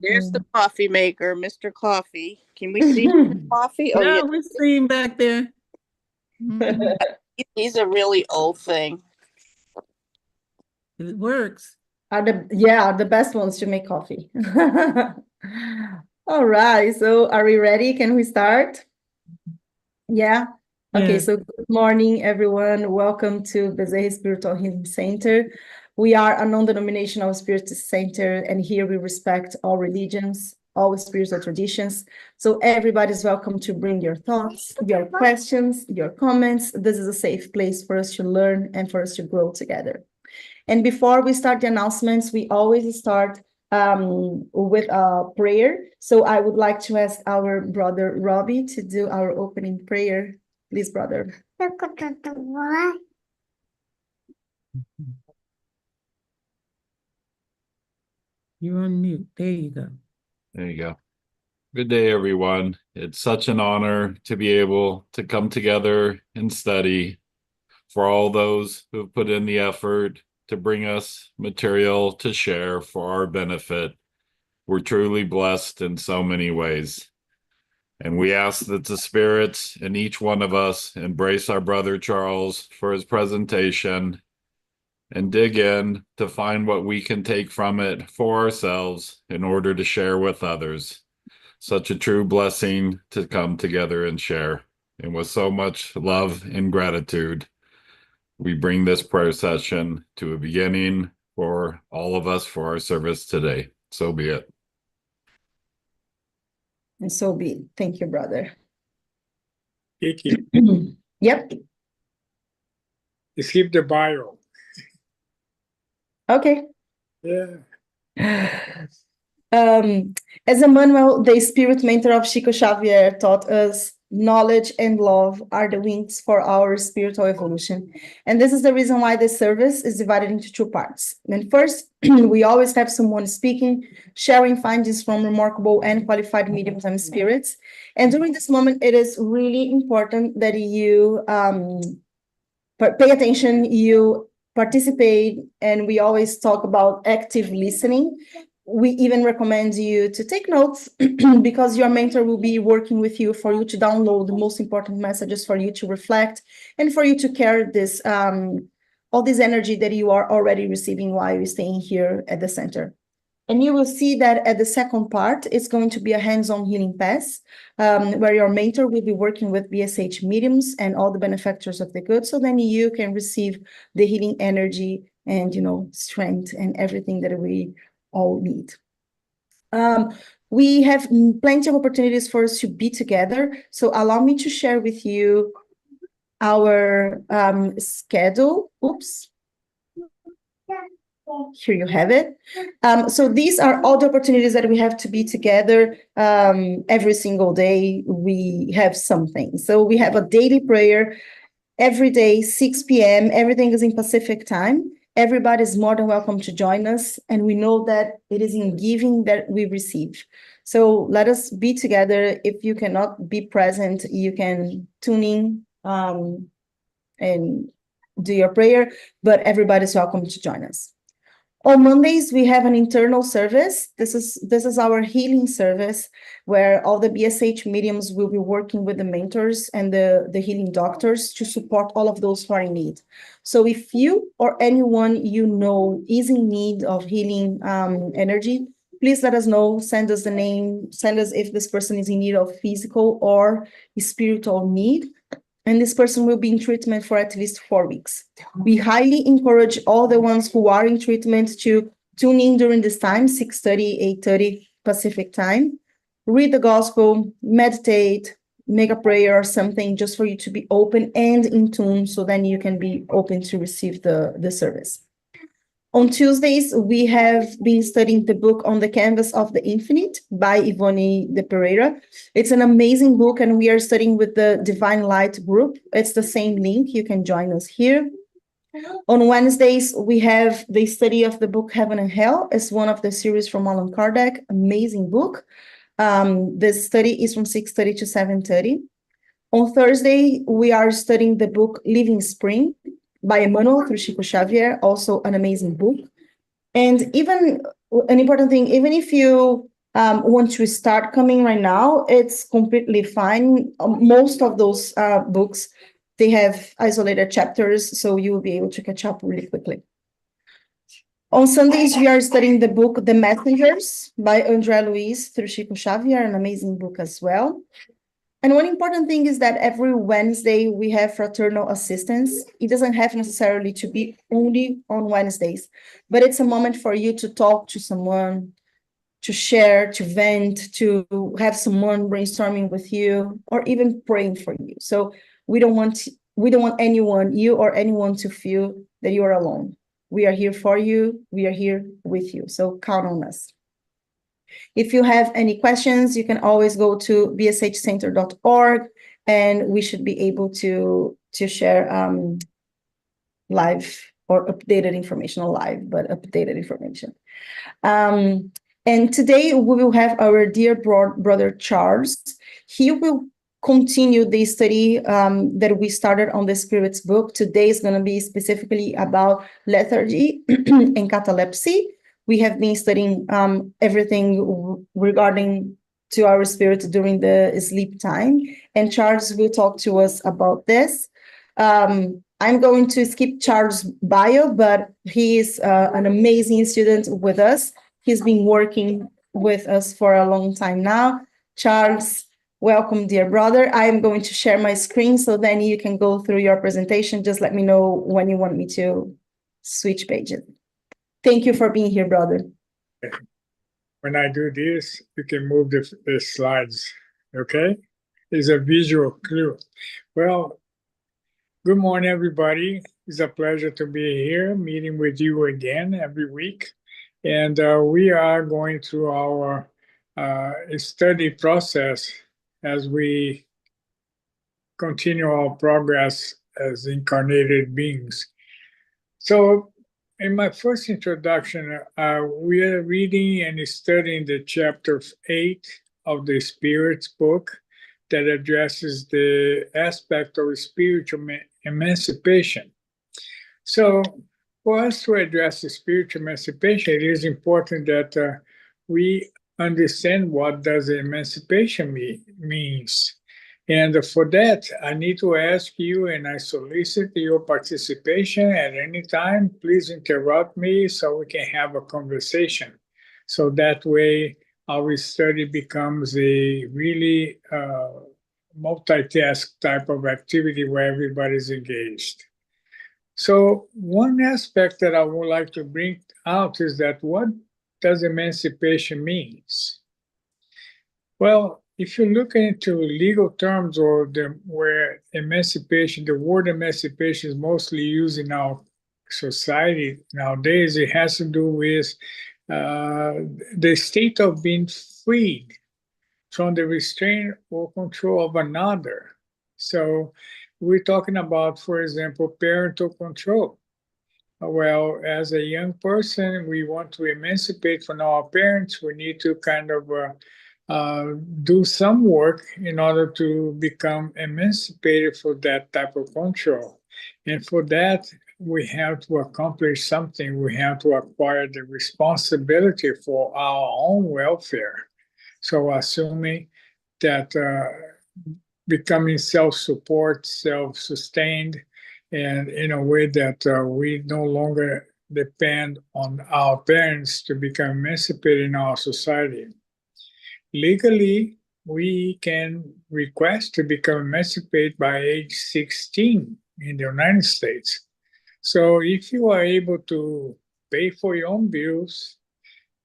There's the coffee maker, Mr. Coffee. Can we see Mr. Coffee? Oh, yeah. Yeah, we see him back there. Mhm. He's a really old thing. It works. Are the best ones to make coffee. All right, so are we ready? Can we start? Yeah. Okay, Yeah. so good morning, everyone. Welcome to Bezerra Spiritual Healing Center. We are a non-denominational spiritual center, and here we respect all religions, all spiritual traditions. So everybody's welcome to bring your thoughts, your questions, your comments. This is a safe place for us to learn and for us to grow together. And before we start the announcements, we always start with a prayer. So I would like to ask our brother Robbie to do our opening prayer. Please, brother. You're on mute. There you go. There you go. Good day, everyone. It's such an honor to be able to come together and study. For all those who have put in the effort to bring us material to share for our benefit, we're truly blessed in so many ways. And we ask that the spirits in each one of us embrace our brother Charles for his presentation and dig in to find what we can take from it for ourselves in order to share with others. Such a true blessing to come together and share. And with so much love and gratitude, we bring this prayer session to a beginning for all of us for our service today. So be it. And so be it. Thank you, brother. Kiki, Yep. skip the bio. Okay. Yeah. As Emmanuel, the spirit mentor of Chico Xavier, taught us, knowledge and love are the wings for our spiritual evolution. And this is the reason why this service is divided into two parts. And first, we always have someone speaking, sharing findings from remarkable and qualified mediums and spirits. And during this moment, it is really important that you pay attention, you participate, and we always talk about active listening. We even recommend you to take notes because your mentor will be working with you for you to download the most important messages for you to reflect and for you to carry this all this energy that you are already receiving while you're staying here at the center. And you will see that at the second part, it's going to be a hands-on healing pass, where your mentor will be working with BSH mediums and all the benefactors of the good. So then you can receive the healing energy and, strength and everything that we all need. We have plenty of opportunities for us to be together. So allow me to share with you our schedule. Oops. Here you have it. So these are all the opportunities that we have to be together. Every single day we have something. So we have a daily prayer every day, 6 p.m. Everything is in Pacific time. Everybody is more than welcome to join us. And we know that it is in giving that we receive. So let us be together. If you cannot be present, you can tune in and do your prayer, but everybody's welcome to join us. On Mondays, we have an internal service. This is our healing service where all the BSH mediums will be working with the mentors and the healing doctors to support all of those who are in need. So if you or anyone you know is in need of healing energy, please let us know, send us the name, send us if this person is in need of physical or spiritual need. And this person will be in treatment for at least 4 weeks. We highly encourage all the ones who are in treatment to tune in during this time, 6:30, 8:30 Pacific time. Read the gospel, meditate, make a prayer or something just for you to be open and in tune so then you can be open to receive the service. On Tuesdays, we have been studying the book On the Canvas of the Infinite by Ivone de Pereira. It's an amazing book, and we are studying with the Divine Light group. It's the same link. You can join us here. On Wednesdays, we have the study of the book Heaven and Hell. It's one of the series from Allan Kardec. Amazing book. This study is from 6:30 to 7:30. On Thursday, we are studying the book Living Spring by Emmanuel through Chico Xavier, also an amazing book. And even an important thing, even if you want to start coming right now, it's completely fine. Most of those books, they have isolated chapters, so you will be able to catch up really quickly. On Sundays, we are studying the book The Messengers by André Luiz through Chico Xavier, an amazing book as well. And one important thing is that every Wednesday we have fraternal assistance. It doesn't have necessarily to be only on Wednesdays, but it's a moment for you to talk to someone, to share, to vent, to have someone brainstorming with you, or even praying for you. So we don't want anyone, you or anyone, to feel that you are alone. We are here for you. We are here with you. So count on us. If you have any questions, you can always go to bshcenter.org, and we should be able to share live or updated information, but updated information. And today we will have our dear brother Charles. He will continue the study that we started on the Spirit's book. Today is going to be specifically about lethargy and catalepsy. We have been studying everything regarding to our spirit during the sleep time, and Charles will talk to us about this. I'm going to skip Charles' bio, but he is an amazing student with us. He's been working with us for a long time now. Charles, welcome, dear brother. I am going to share my screen, so then you can go through your presentation. Just let me know when you want me to switch pages. Thank you for being here, brother. When I do this, you can move the slides, okay? It's a visual clue. Well, good morning, everybody. It's a pleasure to be here, meeting with you again every week. And we are going through our study process as we continue our progress as incarnated beings. So in my first introduction, we are reading and studying the chapter 8 of the Spirit's book that addresses the aspect of spiritual emancipation. So for us to address the spiritual emancipation, it is important that we understand what does emancipation means. And for that, I need to ask you, and I solicit your participation at any time. Please interrupt me so we can have a conversation. So that way, our study becomes a really multitask type of activity where everybody's engaged. So one aspect that I would like to bring out is that what does emancipation means? Well, if you look into legal terms or where emancipation, the word emancipation is mostly used in our society nowadays, it has to do with the state of being freed from the restraint or control of another. So we're talking about, for example, parental control. Well, as a young person, we want to emancipate from our parents. We need to kind of do some work in order to become emancipated from that type of control. And for that, we have to accomplish something. We have to acquire the responsibility for our own welfare. So assuming that becoming self-support, self-sustained, and in a way that we no longer depend on our parents to become emancipated in our society. Legally, we can request to become emancipated by age 16 in the United States. So if you are able to pay for your own bills,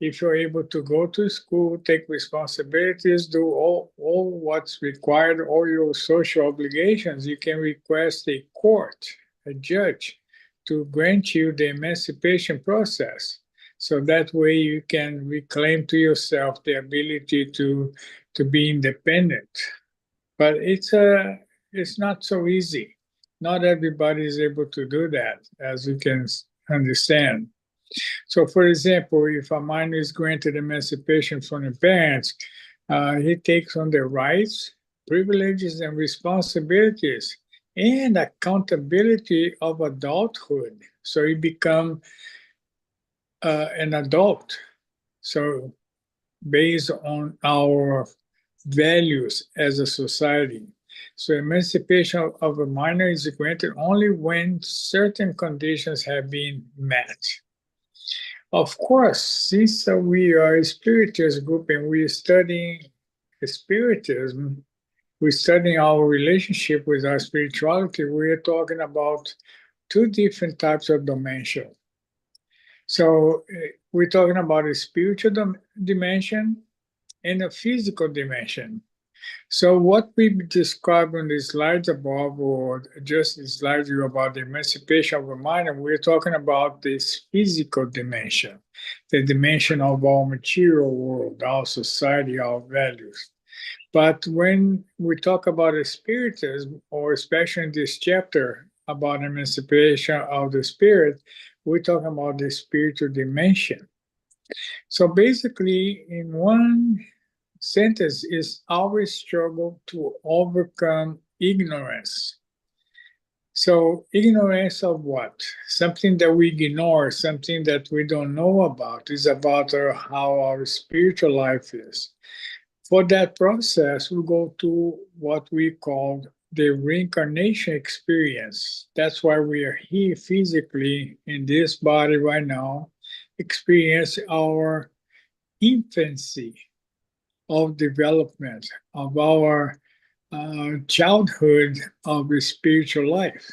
if you're able to go to school, take responsibilities, do all what's required, all your social obligations, you can request a court, a judge, to grant you the emancipation process. So that way you can reclaim to yourself the ability to be independent. But it's not so easy. Not everybody is able to do that, as you can understand. So, for example, if a minor is granted emancipation from the parents, he takes on the rights, privileges, and responsibilities, and accountability of adulthood. So he becomes an adult. So based on our values as a society. So emancipation of a minor is granted only when certain conditions have been met. Of course, since we are a spiritist group and we are studying spiritism, we're studying our relationship with our spirituality, we're talking about two different types of dimension. So we're talking about a spiritual dimension and a physical dimension. So what we described on the slides above, or just the slides about the emancipation of the mind, and we're talking about this physical dimension, the dimension of our material world, our society, our values. But when we talk about spiritism, or especially in this chapter about emancipation of the spirit, we're talking about the spiritual dimension. So basically, in one sentence, is our struggle to overcome ignorance. So ignorance of what? Something that we ignore, something that we don't know about, is about how our spiritual life is. For that process, we go to what we call the reincarnation experience. That's why we are here physically in this body right now, experience our infancy of development, of our childhood of the spiritual life.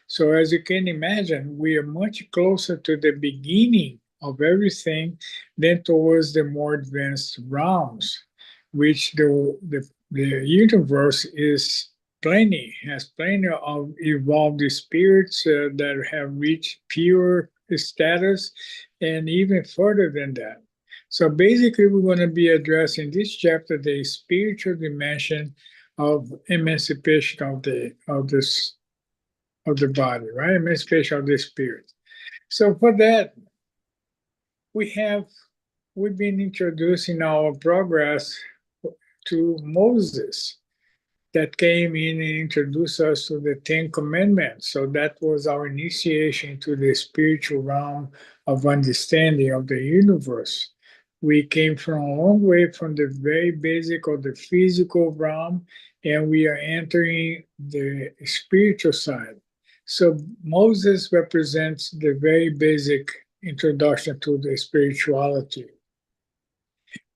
So as you can imagine, we are much closer to the beginning of everything than towards the more advanced realms, which the universe is has plenty of evolved spirits that have reached pure status, and even further than that. So basically, we're going to be addressing this chapter the spiritual dimension of emancipation of the body, right? Emancipation of the spirit. So for that, we've been introducing our progress to Moses, that came in and introduced us to the Ten Commandments. So that was our initiation to the spiritual realm of understanding of the universe. We came from a long way from the very basic of the physical realm, and we are entering the spiritual side. So Moses represents the very basic introduction to the spirituality,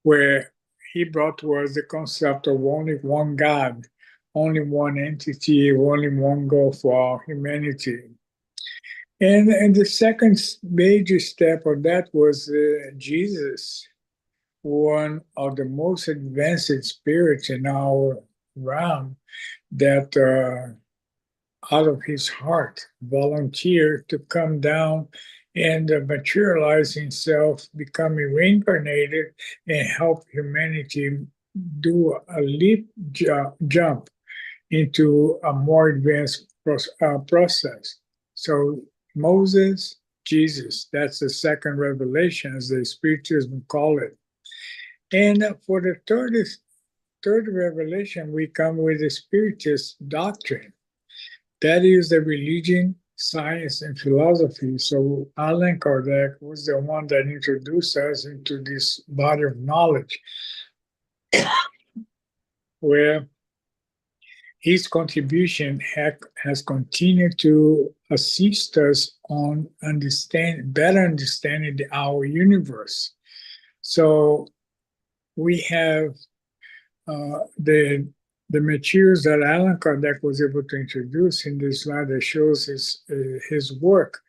where he brought to us the concept of only one God, only one entity, only one goal for all humanity. And the second major step of that was Jesus, one of the most advanced spirits in our realm, that out of his heart volunteered to come down and materialize himself, becoming reincarnated, and help humanity do a leap jump into a more advanced process. So Moses, Jesus, that's the second revelation, as the Spiritism call it. And for the third revelation, we come with the Spiritist doctrine. That is the religion, science, and philosophy. So Allan Kardec was the one that introduced us into this body of knowledge, where his contribution has continued to assist us on better understanding our universe. So we have the materials that Allan Kardec was able to introduce in this slide that shows his work.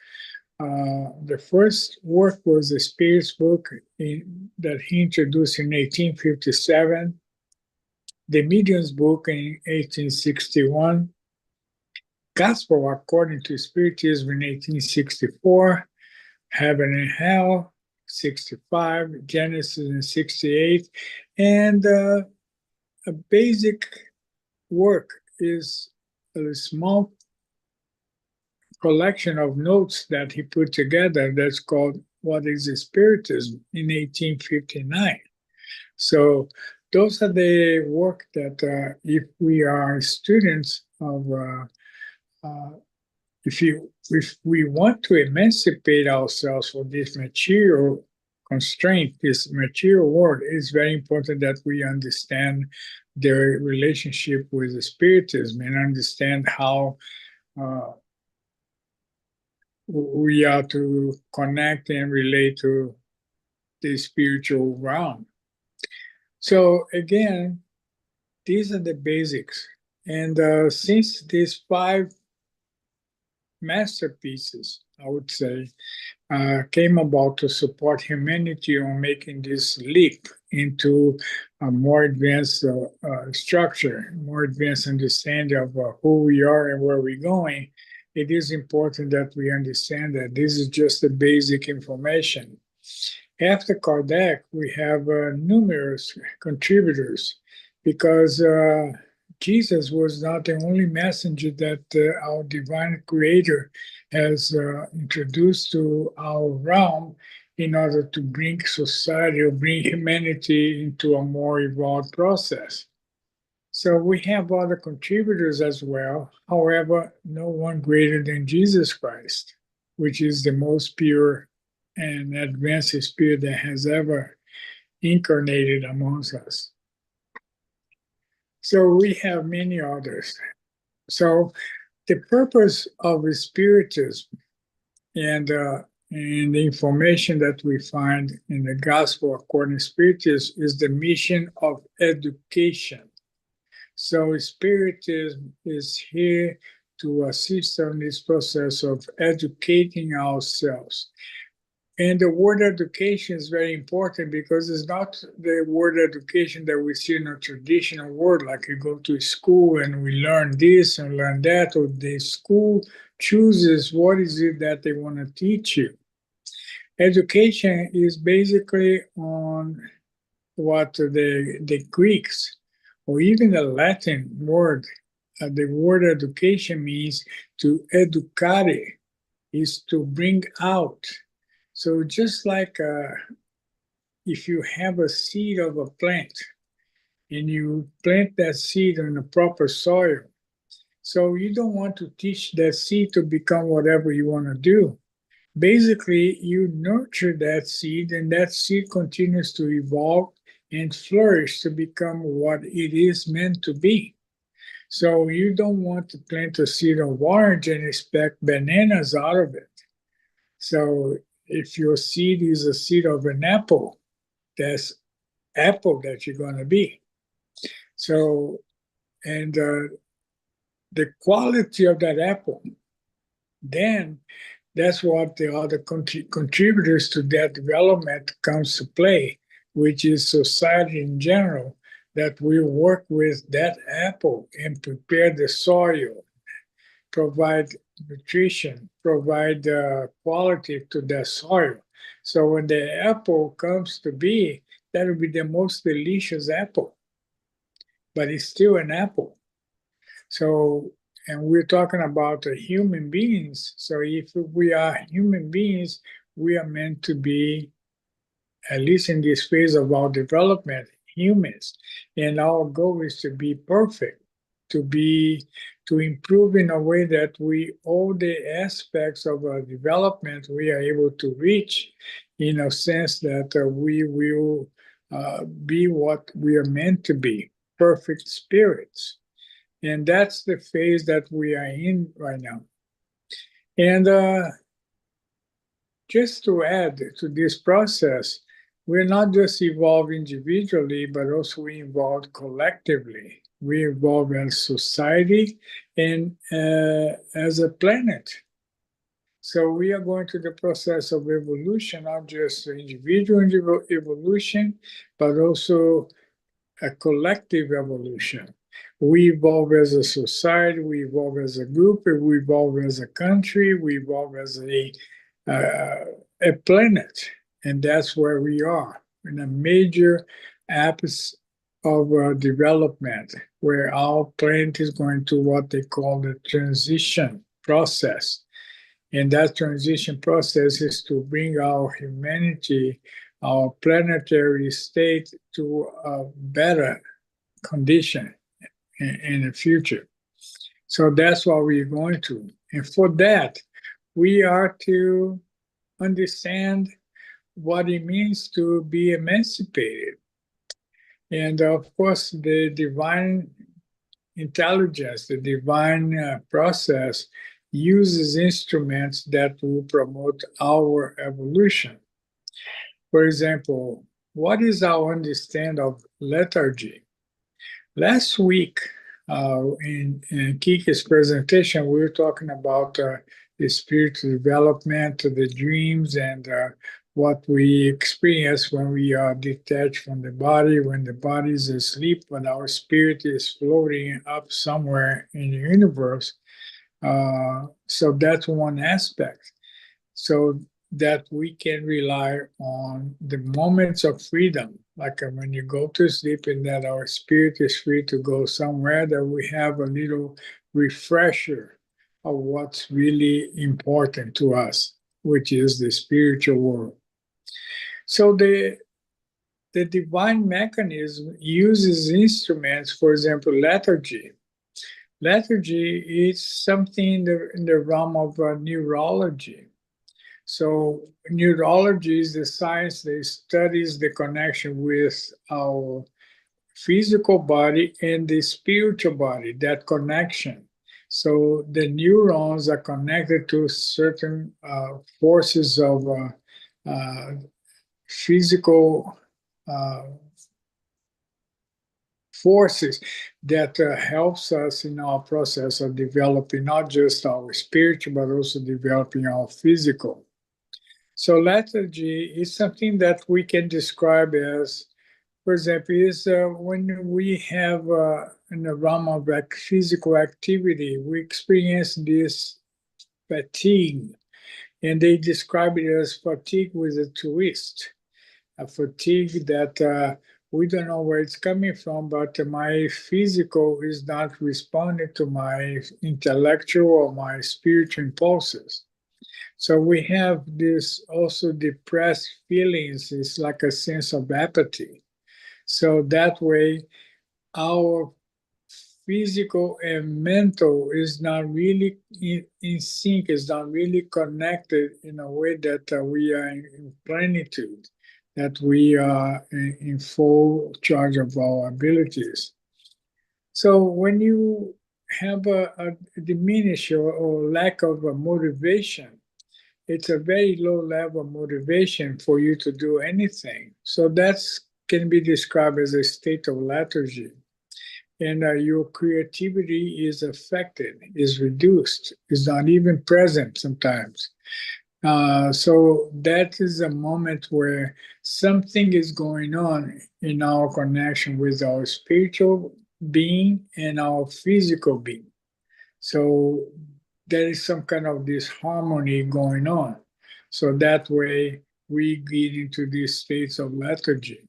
The first work was the Spirit's book that he introduced in 1857. The Medium's book in 1861, Gospel According to Spiritism in 1864, Heaven and Hell, 65, Genesis in 68, and a basic work is a small collection of notes that he put together that's called What is Spiritism in 1859. So those are the work that if we are students of, if we want to emancipate ourselves from this material constraint, this material world, it's very important that we understand their relationship with the spiritism and understand how we are to connect and relate to the spiritual realm. So again, these are the basics. And since these 5 masterpieces, I would say, came about to support humanity on making this leap into a more advanced structure, more advanced understanding of who we are and where we're going, it is important that we understand that this is just the basic information. After Kardec, we have numerous contributors because Jesus was not the only messenger that our divine creator has introduced to our realm in order to bring society or bring humanity into a more evolved process. So we have other contributors as well. However, no one greater than Jesus Christ, which is the most pure and advanced spirit that has ever incarnated amongst us. So we have many others. So the purpose of Spiritism and the information that we find in the Gospel according to Spiritism is the mission of education. So Spiritism is here to assist in this process of educating ourselves. And the word education is very important because it's not the word education that we see in a traditional word, like you go to school and we learn this and learn that, or the school chooses what is it that they want to teach you. Education is basically on what the Greeks, or even the Latin word, the word education means to educare, is to bring out. So just like if you have a seed of a plant and you plant that seed in the proper soil, so you don't want to teach that seed to become whatever you want to do. Basically, you nurture that seed and that seed continues to evolve and flourish to become what it is meant to be. So you don't want to plant a seed of orange and expect bananas out of it. So if your seed is a seed of an apple, that's apple that you're going to be. So, and the quality of that apple, then that's what the other contributors to that development comes to play, which is society in general, that we work with that apple and prepare the soil, provide nutrition, provide quality to the soil. So when the apple comes to be, that will be the most delicious apple, but it's still an apple. So, and we're talking about human beings. So if we are human beings, we are meant to be, at least in this phase of our development, humans. And our goal is to be perfect, to improve in a way that all the aspects of our development we are able to reach, in a sense that we will be what we are meant to be, perfect spirits. And that's the phase that we are in right now. And just to add to this process, we're not just evolve individually, but also we evolve collectively. We evolve as society and as a planet. So we are going through the process of evolution, not just individual evolution, but also a collective evolution. We evolve as a society, we evolve as a group, we evolve as a country, we evolve as a planet. And that's where we are, in a major apex of development, where our planet is going to what they call the transition process. And that transition process is to bring our humanity, our planetary state, to a better condition in the future. So that's what we're going to. And for that, we are to understand what it means to be emancipated. And of course, the divine intelligence, the divine process uses instruments that will promote our evolution. For example, what is our understanding of lethargy? Last week, in Kiki's presentation, we were talking about the spiritual development, the dreams, and what we experience when we are detached from the body, when the body is asleep, but our spirit is floating up somewhere in the universe. So that's one aspect. So that we can rely on the moments of freedom, like when you go to sleep, and that our spirit is free to go somewhere, that we have a little refresher of what's really important to us, which is the spiritual world. So the divine mechanism uses instruments, for example, lethargy. Lethargy is something in the realm of neurology. So neurology is the science that studies the connection with our physical body and the spiritual body, that connection. So the neurons are connected to certain forces of physical forces that helps us in our process of developing not just our spiritual, but also developing our physical. So lethargy is something that we can describe as, for example, is when we have in the realm of physical activity, we experience this fatigue, and they describe it as fatigue with a twist, a fatigue that we don't know where it's coming from, but my physical is not responding to my intellectual or my spiritual impulses. So we have this also depressed feelings. It's like a sense of apathy. So that way, our physical and mental is not really in sync, is not really connected in a way that we are in plenitude, that we are in full charge of our abilities. So when you have a diminish or lack of a motivation, it's a very low level of motivation for you to do anything. So that can be described as a state of lethargy. And your creativity is affected, is reduced, is not even present sometimes. So that is a moment where something is going on in our connection with our spiritual being and our physical being. So there is some kind of disharmony going on. So that way we get into these states of lethargy.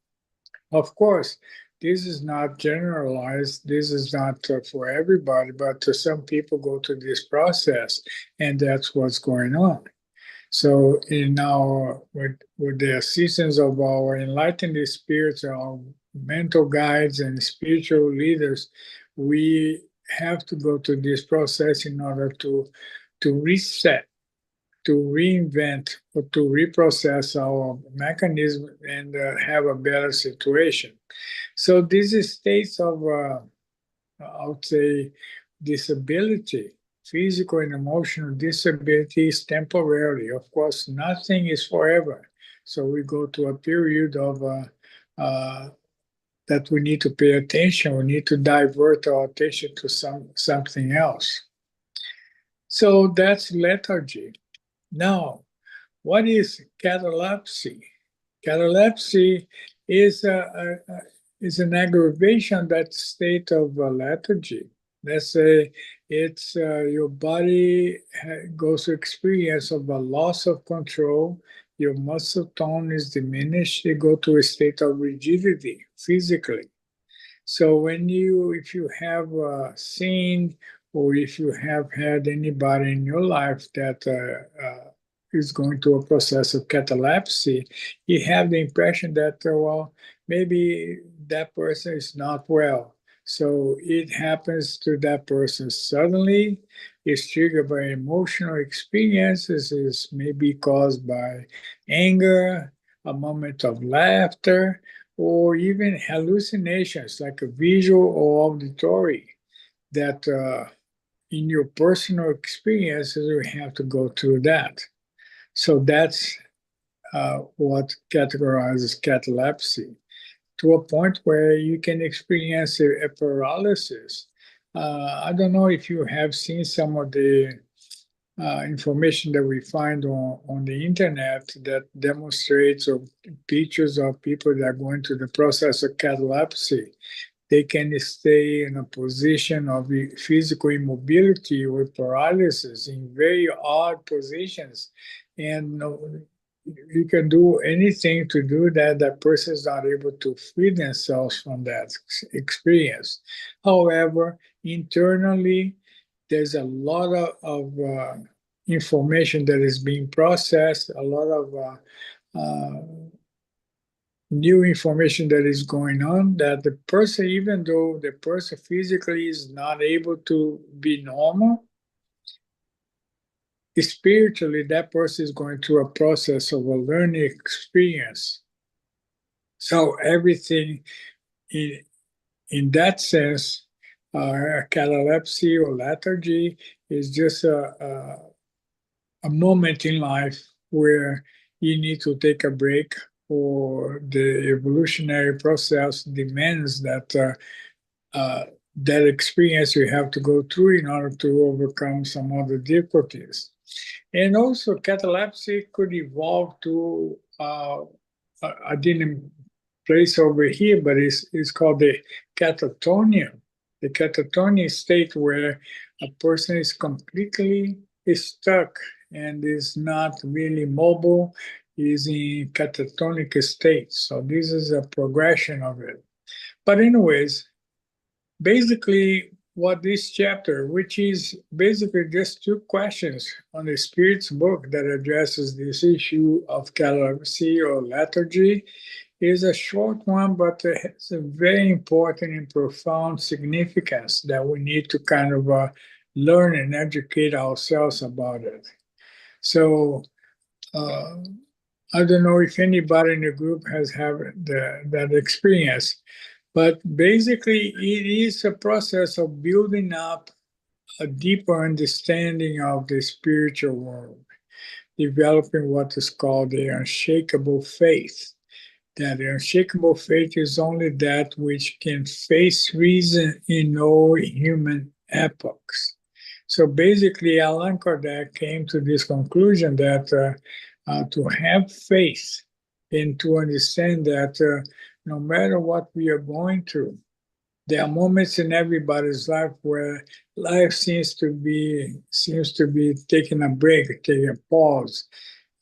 Of course, this is not generalized. This is not for everybody, but some people go through this process, and that's what's going on. So in our with the assistance of our enlightened spirits, our mental guides and spiritual leaders, we have to go through this process in order to reset, to reinvent, or to reprocess our mechanism and have a better situation. So these states of, I would say, disability, physical and emotional disability is temporary. Of course, nothing is forever. So we go to a period of that we need to pay attention. We need to divert our attention to something else. So that's lethargy. Now, what is catalepsy? Catalepsy is an aggravation of that state of lethargy. Let's say it's your body goes through experience of a loss of control. Your muscle tone is diminished. You go to a state of rigidity physically. So if you have seen or if you have had anybody in your life that is going through a process of catalepsy, you have the impression that, well, maybe that person is not well. So it happens to that person suddenly. It's triggered by emotional experiences. Is maybe caused by anger, a moment of laughter, or even hallucinations like a visual or auditory that in your personal experiences, you have to go through that. So that's what categorizes catalepsy, to a point where you can experience a paralysis. I don't know if you have seen some of the information that we find on the internet that demonstrates or pictures of people that are going through the process of catalepsy. They can stay in a position of physical immobility or paralysis in very odd positions. And you can do anything to do that. That person is not able to free themselves from that experience. However, internally, there's a lot of information that is being processed, a lot of new information that is going on, that the person, even though the person physically is not able to be normal, spiritually, that person is going through a process of a learning experience. So everything in that sense, catalepsy or lethargy is just a moment in life where you need to take a break, or the evolutionary process demands that that experience you have to go through in order to overcome some other difficulties. And also, catalepsy could evolve to, I didn't place over here, but it's called the catatonia. The catatonia state where a person is completely stuck and is not really mobile, is in catatonic state. So this is a progression of it. But anyways, basically what this chapter, which is basically just 2 questions on the Spirit's book that addresses this issue of catalepsy or lethargy, is a short one, but it has a very important and profound significance that we need to kind of learn and educate ourselves about it. So I don't know if anybody in the group has had that experience, but basically it is a process of building up a deeper understanding of the spiritual world, developing what is called the unshakable faith. That unshakable faith is only that which can face reason in all human epochs. So basically, Allan Kardec came to this conclusion that to have faith and to understand that no matter what we are going through, there are moments in everybody's life where life seems to be taking a break, taking a pause.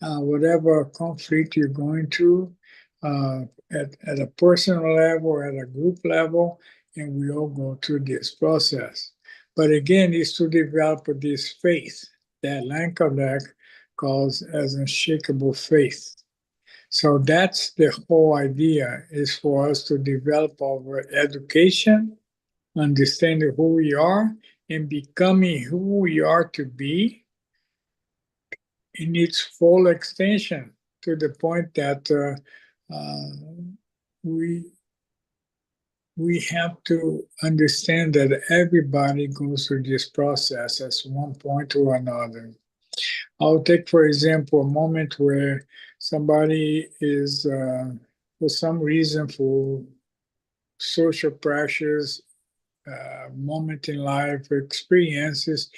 Whatever conflict you're going through, at a personal level, at a group level, and we all go through this process. But again, it's to develop this faith that Allan Kardec calls as unshakable faith. So that's the whole idea, is for us to develop our education, understanding who we are, and becoming who we are to be in its full extension, to the point that we have to understand that everybody goes through this process at one point or another. I'll take, for example, a moment where somebody is, for some reason, for social pressures, moment in life experiences,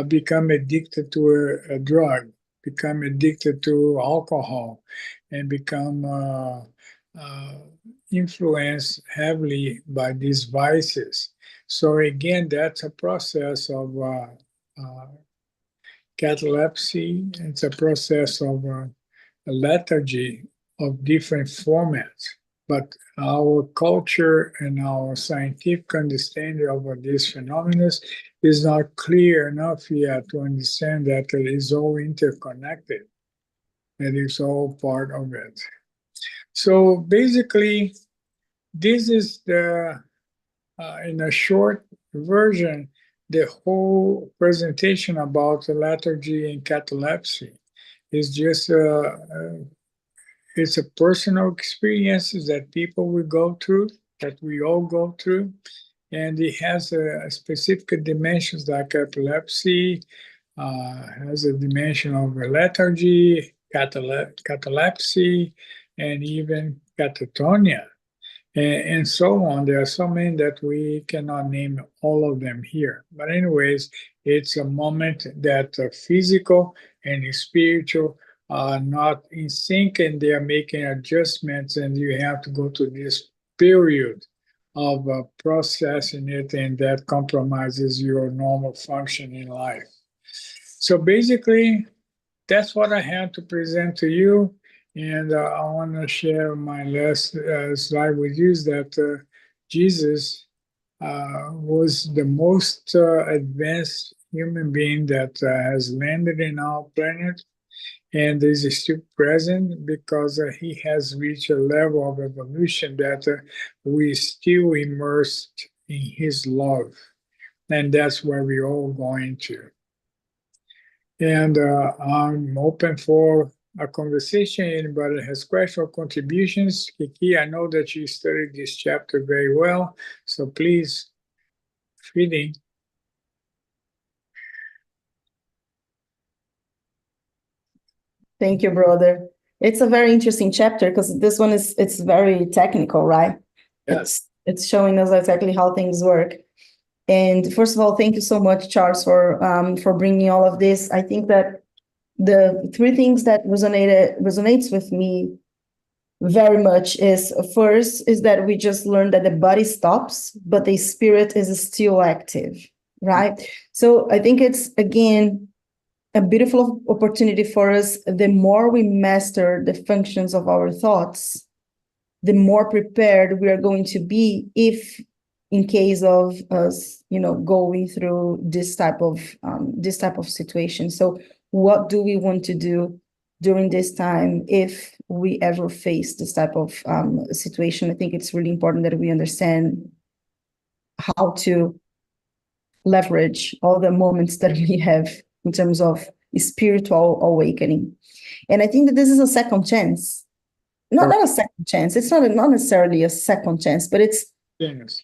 become addicted to a drug, become addicted to alcohol, and become influenced heavily by these vices. So again, that's a process of catalepsy. It's a process of a lethargy of different formats. But our culture and our scientific understanding of these phenomena is not clear enough yet to understand that it is all interconnected. It is all part of it. So basically, this is the, in a short version, the whole presentation about the lethargy and catalepsy. Is just it's a personal experiences that people will go through, that we all go through, and it has a specific dimensions like epilepsy, has a dimension of lethargy, catalepsy, and even catatonia, and so on. There are so many that we cannot name all of them here. But anyways, it's a moment that physical and spiritual are not in sync, and they are making adjustments, and you have to go through this period of processing it, and that compromises your normal function in life. So basically, that's what I had to present to you. And I want to share my last slide with you is that Jesus was the most advanced human being that has landed in our planet and is still present because he has reached a level of evolution that we still immersed in his love. And that's where we're all going to. And I'm open for a conversation. Anybody has questions or contributions? Kiki, I know that you studied this chapter very well, so please feed in. Thank you, brother. It's a very interesting chapter because this one it's very technical, right? Yes. It's showing us exactly how things work. And first of all, thank you so much, Charles, for bringing all of this. I think that the three things that resonates with me very much is first is that we just learned that the body stops, but the spirit is still active, right? So I think it's again a beautiful opportunity for us. The more we master the functions of our thoughts, the more prepared we are going to be if in case of us, going through this type of situation. So what do we want to do during this time if we ever face this type of situation? I think it's really important that we understand how to leverage all the moments that we have in terms of spiritual awakening. And I think that this is a second chance. Not a second chance. It's not necessarily a second chance, but it's... Yes.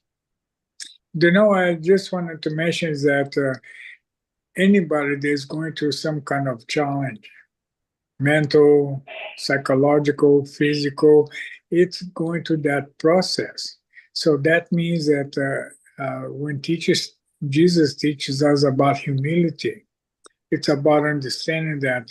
I just wanted to mention is that anybody that is going through some kind of challenge, mental, psychological, physical, it's going through that process. So that means that when Jesus teaches us about humility, it's about understanding that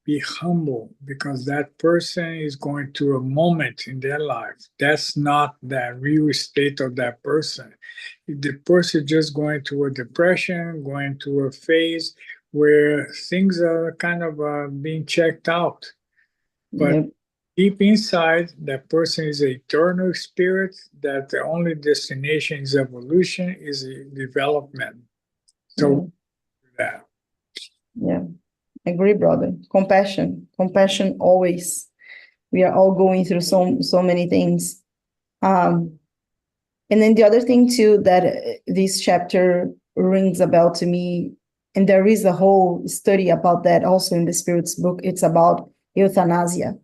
be humble because that person is going through a moment in their life. That's not the real state of that person. The person is just going through a depression, going through a phase where things are kind of being checked out. But deep inside, that person is an eternal spirit, that the only destination is evolution, is development. So that. Yeah, agree, brother. Compassion always. We are all going through so many things. And then the other thing too that this chapter rings a bell to me, and there is a whole study about that also in the Spirit's book. It's about euthanasia.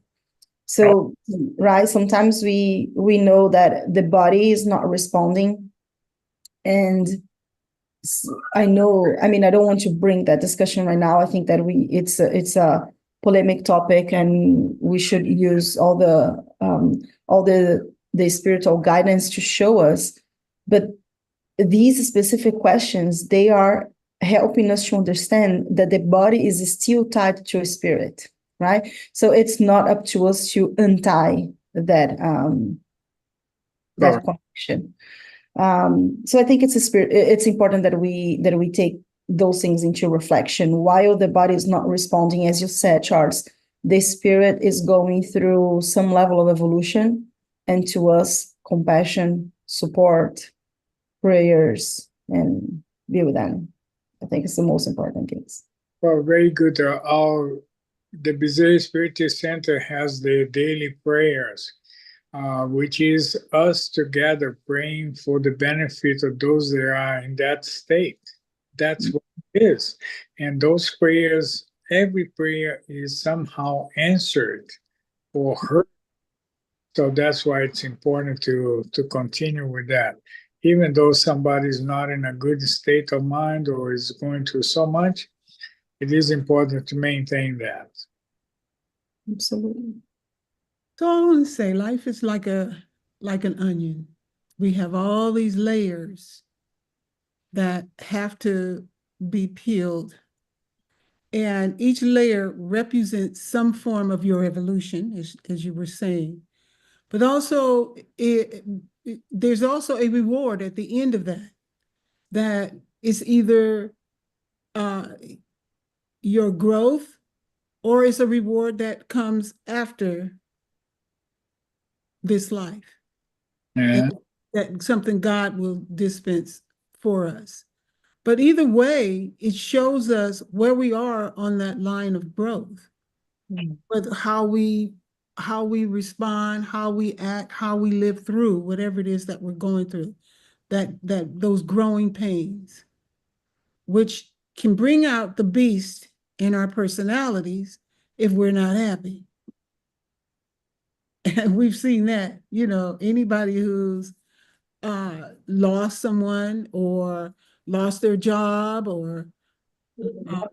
So, right, sometimes we know that the body is not responding, and I don't want to bring that discussion right now. I think that it's a polemic topic, and we should use all the spiritual guidance to show us. But these specific questions, they are helping us to understand that the body is still tied to a spirit, right? So it's not up to us to untie that connection. So I think it's important that we take those things into reflection. While the body is not responding, as you said, Charles, the spirit is going through some level of evolution, and to us, compassion, support, prayers, and be with them. I think it's the most important things. Well, very good. The Bezerra Spiritual Center has the daily prayers, which is us together praying for the benefit of those that are in that state. That's what it is. And those prayers, every prayer is somehow answered or heard So that's why it's important to continue with that. Even though somebody's not in a good state of mind or is going through so much, it is important to maintain that. Absolutely. So I want to say life is like an onion. We have all these layers that have to be peeled. And each layer represents some form of your evolution, as you were saying. But also, there's also a reward at the end of that is either your growth or it's a reward that comes after this life. Yeah. That something God will dispense for us. But either way, it shows us where we are on that line of growth. With how we respond, how we act, how we live through whatever it is that we're going through, that those growing pains, which can bring out the beast in our personalities if we're not happy. And we've seen that, anybody who's lost someone or lost their job or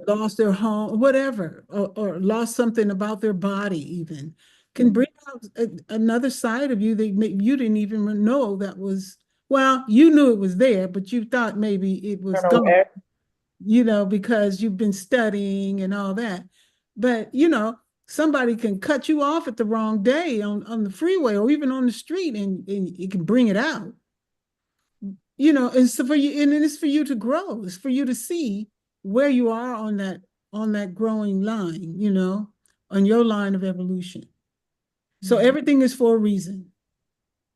lost their home, whatever, or lost something about their body even, can bring out another side of you that you didn't even know that was, well, you knew it was there, but you thought maybe it was gone, because you've been studying and all that. But, somebody can cut you off at the wrong day on the freeway or even on the street and it can bring it out. It's for you, and it's for you to grow. It's for you to see where you are on that growing line, on your line of evolution. So everything is for a reason.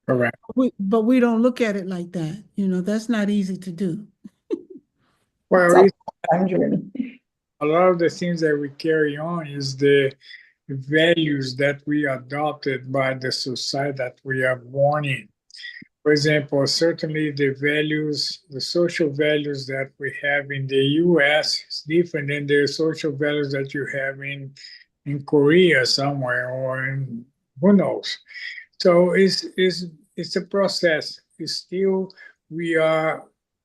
Correct. But we don't look at it like that. That's not easy to do. Well, Time journey. a lot of the things that we carry on is the values that we adopted by the society that we are born in. For example, certainly the social values that we have in the US is different than the social values that you have in Korea somewhere or in who knows. So it's a process. It's still, we are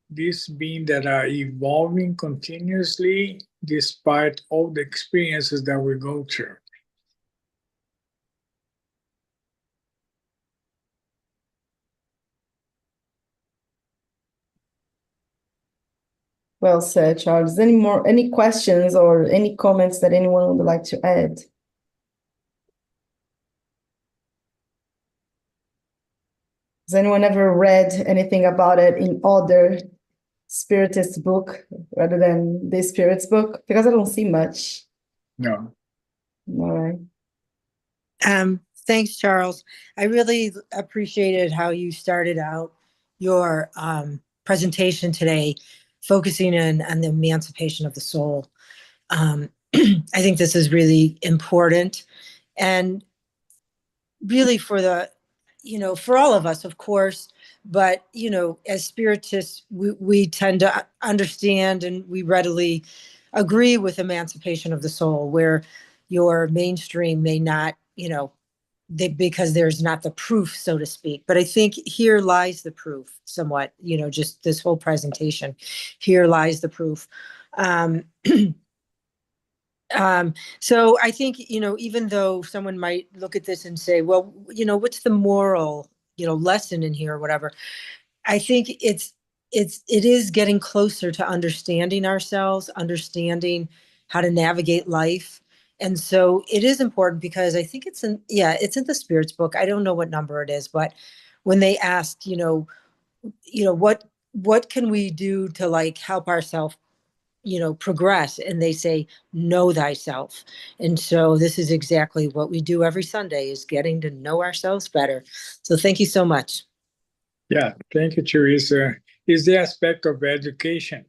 this being that are evolving continuously despite all the experiences that we go through. Well said, Charles. Any questions or any comments that anyone would like to add? Has anyone ever read anything about it in other spiritist book rather than the spirits book? Because I don't see much. No. All right. Thanks, Charles. I really appreciated how you started out your presentation today, focusing on the emancipation of the soul. I think this is really important, and really for for all of us, of course, but as spiritists, we tend to understand and we readily agree with emancipation of the soul, where your mainstream may not, because there's not the proof, so to speak. But I think here lies the proof somewhat, just this whole presentation. Here lies the proof. So I think, even though someone might look at this and say, well, what's the moral, lesson in here or whatever, I think it is getting closer to understanding ourselves, understanding how to navigate life. And so it is important because I think it's in the spirits book. I don't know what number it is, but when they ask, what can we do to help ourselves, progress? And they say, know thyself. And so this is exactly what we do every Sunday, is getting to know ourselves better. So thank you so much. Yeah, thank you, Teresa. Is the aspect of education.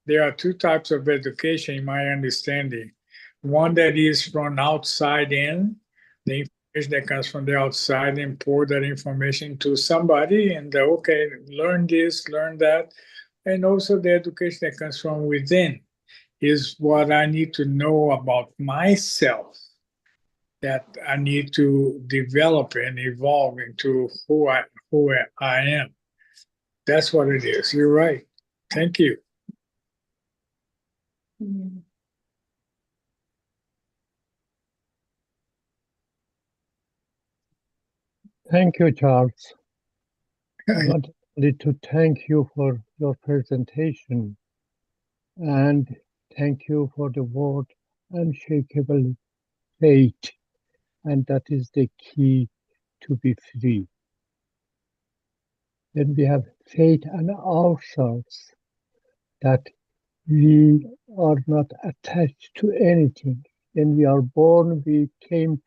There are two types of education, in my understanding. One that is from outside in, the information that comes from the outside, and pour that information to somebody, and okay, learn this, learn that. And also the education that comes from within is what I need to know about myself that I need to develop and evolve into who I am. That's what it is. You're right. Thank you. Yeah. Thank you, Charles. I You're wanted to thank you for your presentation and thank you for the word unshakable faith, and that is the key to be free. When we have faith in ourselves, that we are not attached to anything. When we are born, we came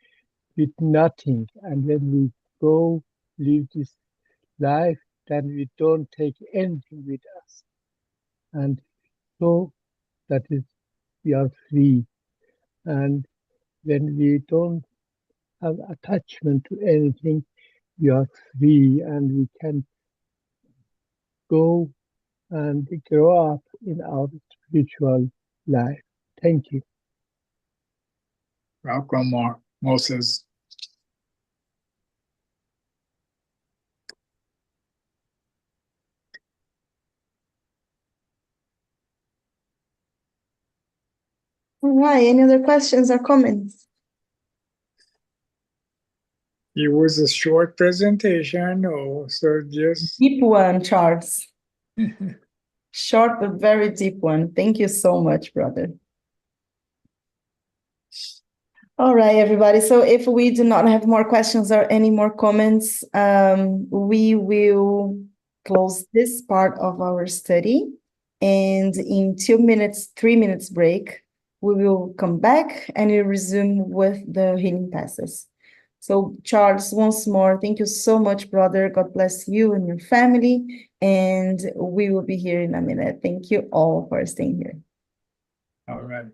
with nothing, and when we go live this life, then we don't take anything with us. And so that is, we are free. And when we don't have attachment to anything, we are free and we can go and grow up in our spiritual life. Thank you. welcome, Moses. All right, any other questions or comments? It was a short presentation, I know, so just Deep one, Charles. Short but very deep one. Thank you so much, brother. All right, everybody. So if we do not have more questions or any more comments, we will close this part of our study. And in 2 minutes, 3 minutes break, we will come back and we'll resume with the healing passes. So Charles, once more, thank you so much, brother. God bless you and your family. And we will be here in a minute. Thank you all for staying here. all right.